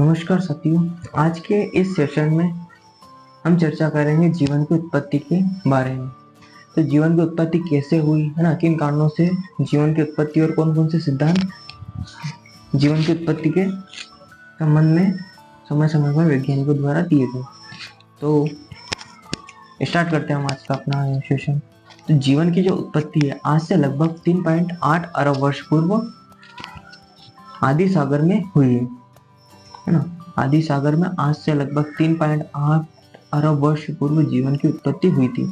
नमस्कार साथियों। आज के इस सेशन में हम चर्चा करेंगे जीवन की उत्पत्ति के बारे में। तो जीवन की उत्पत्ति कैसे हुई है ना, किन कारणों से जीवन की उत्पत्ति और कौन कौन से सिद्धांत जीवन की उत्पत्ति के संबंध में समय समय पर वैज्ञानिकों द्वारा दिए गए। तो स्टार्ट करते हैं हम आज का अपना सेशन। तो जीवन की जो उत्पत्ति है आज से लगभग 3.8 अरब वर्ष पूर्व आदि सागर में हुई है ना। आदि सागर में आज से लगभग 3.8 अरब वर्ष पूर्व जीवन की उत्पत्ति हुई थी।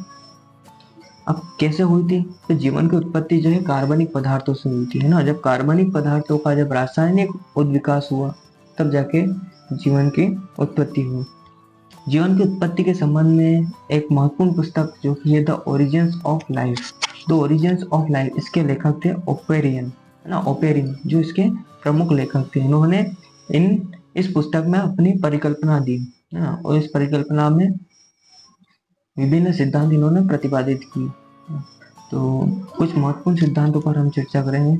अब कैसे हुई थी? तो जीवन की उत्पत्ति जो है कार्बनिक पदार्थों से हुई थी, है ना। जब कार्बनिक पदार्थों का जब रासायनिक उद्विकास हुआ तब जाके जीवन की उत्पत्ति हुई। जीवन की उत्पत्ति के संबंध में एक महत्वपूर्ण पुस्तक जो कि है the origins of life. The origins of life, इसके लेखक थे ओपेरियन, है ना। ओपेरियन जो इसके प्रमुख लेखक थे, इन्होंने इस पुस्तक में अपनी परिकल्पना दी है ना, और इस परिकल्पना में विभिन्न सिद्धांत इन्होंने प्रतिपादित किए। तो कुछ महत्वपूर्ण सिद्धांतों पर हम चर्चा करेंगे।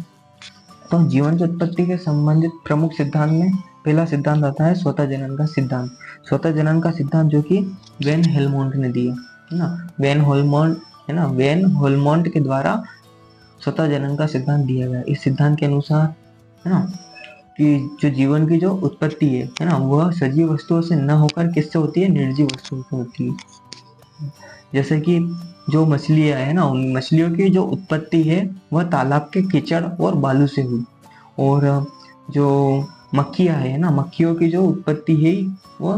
तो जीवन की उत्पत्ति के संबंधित प्रमुख सिद्धांत में पहला सिद्धांत आता है स्वतः जनन का सिद्धांत। स्वतः जनन का सिद्धांत जो कि वेन हेलमोंट ने दिया, है ना। वेन हेलमोंट के द्वारा स्वतः जनन का सिद्धांत दिया गया। इस सिद्धांत के अनुसार, है ना, कि जो जीवन की जो उत्पत्ति है ना, वह सजीव वस्तुओं से न होकर किससे होती है? निर्जीव वस्तुओं से होती है। जैसे कि जो मछलियां है ना, उन मछलियों की जो उत्पत्ति है वह तालाब के कीचड़ और बालू से हुई। और जो मक्खियां है ना, मक्खियों की जो उत्पत्ति है वह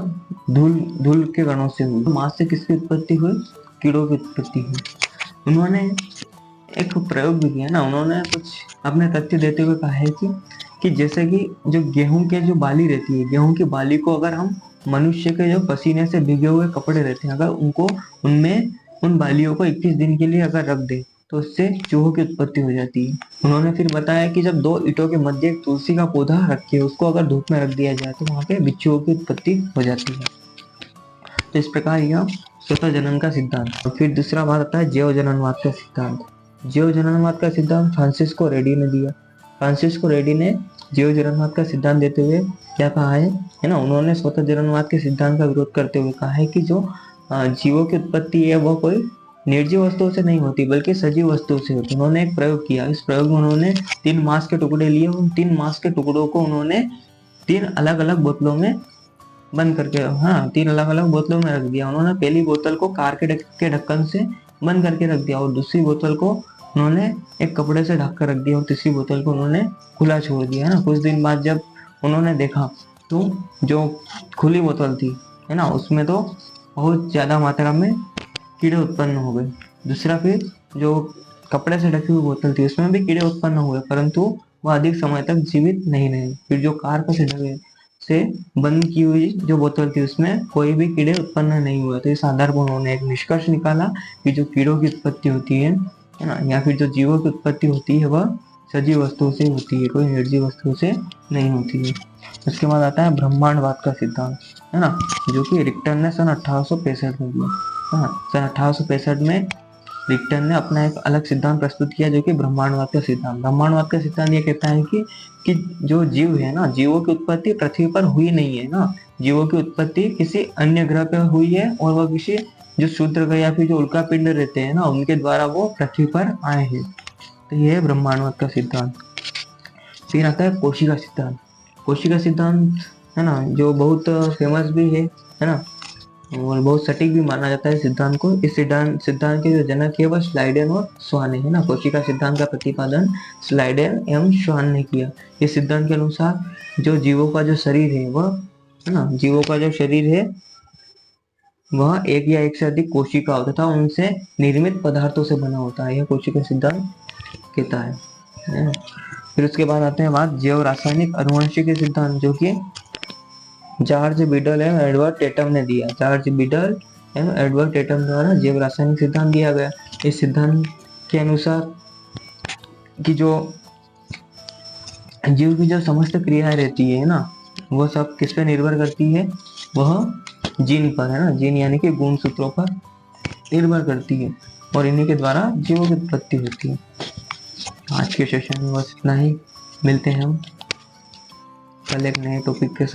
धूल के कणों से हुई। मांस से किसकी उत्पत्ति हुई? कीड़ों की उत्पत्ति हुई। उन्होंने एक प्रयोग भी किया ना, उन्होंने कुछ अपने तथ्य देते हुए कहा है कि जैसे कि जो गेहूं के जो बाली रहती है, गेहूं की बाली को अगर हम मनुष्य के जो पसीने से भीगे हुए कपड़े रहते हैं, अगर उनको उन बालियों को 21 दिन के लिए अगर रख दे तो उससे चूहों की उत्पत्ति हो जाती है। उन्होंने फिर बताया कि जब दो ईंटों के मध्य एक तुलसी का पौधा रख के उसको अगर धूप में रख दिया जाए तो वहां पे बिच्छुओं की उत्पत्ति हो जाती है। तो इस प्रकार यह स्वतः जनन का सिद्धांत। फिर दूसरा बात आता है जैव जननवाद का सिद्धांत। जैव जननवाद का सिद्धांत फ्रांसिस्को रेडी ने दिया। फ्रांसिस्को रेडी ने जैव जननवाद का सिद्धांत देते हुए क्या कहा है ना, उन्होंने स्वतः जननवाद के सिद्धांत का विरोध करते हुए कहा है कि जो जीवों की उत्पत्ति है वह कोई निर्जीव वस्तुओं से नहीं होती बल्कि सजीव वस्तुओं से होती है। उन्होंने एक प्रयोग किया। इस प्रयोग में उन्होंने 3 मांस के टुकड़े लिए। उन 3 मांस के टुकड़ों को उन्होंने 3 अलग अलग बोतलों में बंद करके 3 अलग अलग बोतलों में रख दिया। उन्होंने पहली बोतल को कार के ढक्कन से बंद करके रख दिया और दूसरी बोतल को उन्होंने एक कपड़े से ढक कर रख दिया और तीसरी बोतल को उन्होंने खुला छोड़ दिया, है ना। कुछ दिन बाद जब उन्होंने देखा तो जो खुली बोतल थी, है ना, उसमें तो बहुत ज्यादा मात्रा में कीड़े उत्पन्न हो गए। दूसरा फिर जो कपड़े से ढकी हुई बोतल थी उसमें भी कीड़े उत्पन्न हुए, परंतु वह अधिक समय तक जीवित नहीं रहे। फिर जो कार से बंद की हुई जो बोतल थी उसमें कोई भी कीड़े उत्पन्न नहीं हुए। तो इस आधार पर उन्होंने एक निष्कर्ष निकाला कि जो कीड़ों की उत्पत्ति होती है ना, या फिर जो जीवों की उत्पत्ति होती है वह सजीव वस्तुओं से होती है, कोई निर्जीव वस्तुओं से नहीं होती है। उसके बाद आता है ब्रह्मांडवाद का सिद्धांत, है ना, जो कि रिक्टर ने सन 1865 में दिया। सन 1865 में रिक्टर ने अपना एक अलग सिद्धांत प्रस्तुत किया जो कि ब्रह्मांडवाद का सिद्धांत। ब्रह्मांडवाद का सिद्धांत ये कहता है कि जो जीव है ना, जीवों की उत्पत्ति पृथ्वी पर हुई नहीं है ना, जीवों की उत्पत्ति किसी अन्य ग्रह पर हुई है और वह किसी जो शूद्र ग्रह या फिर जो उल्का पिंड रहते हैं ना उनके द्वारा वो पृथ्वी पर आए हैं। तो ये है ब्रह्मांडवाद का सिद्धांत। फिर आता है कोशिका सिद्धांत। कोशिका सिद्धांत, है ना, जो बहुत फेमस भी है ना, और बहुत सटीक भी माना जाता है सिद्धांत को। इस सिद्धांत के जो जनक है वह स्लाइडेन और स्वान है ना। कोशिका सिद्धांत का प्रतिपादन स्लाइडेन एवं स्वान ने किया। इस सिद्धांत के अनुसार जो जीवों का जो शरीर है वह, है ना, जीवों का जो शरीर है वह एक या एक से अधिक कोशिका तथा उनसे निर्मित पदार्थों से बना होता है, यह कोशिका सिद्धांत कहता है। फिर उसके बाद आते हैं बात जैव रासायनिक अनुवंशिक सिद्धांत, जो कि जॉर्ज बीडल एवं एडवर्ड टेटम ने दिया। जॉर्ज बीडल एवं एडवर्ड टेटम द्वारा जैव रासायनिक सिद्धांत दिया गया। इस सिद्धांत के अनुसार कि जो जीव की जो समस्त क्रियाएं रहती है ना, वह सब किस पे निर्भर करती है? वह जीन पर, है ना, जीन यानी कि गुणसूत्रों पर निर्भर करती है और इन्हीं के द्वारा जीवों की उत्पत्ति होती है। आज के सेशन में बस इतना ही। मिलते हैं हम कल एक नए टॉपिक के साथ।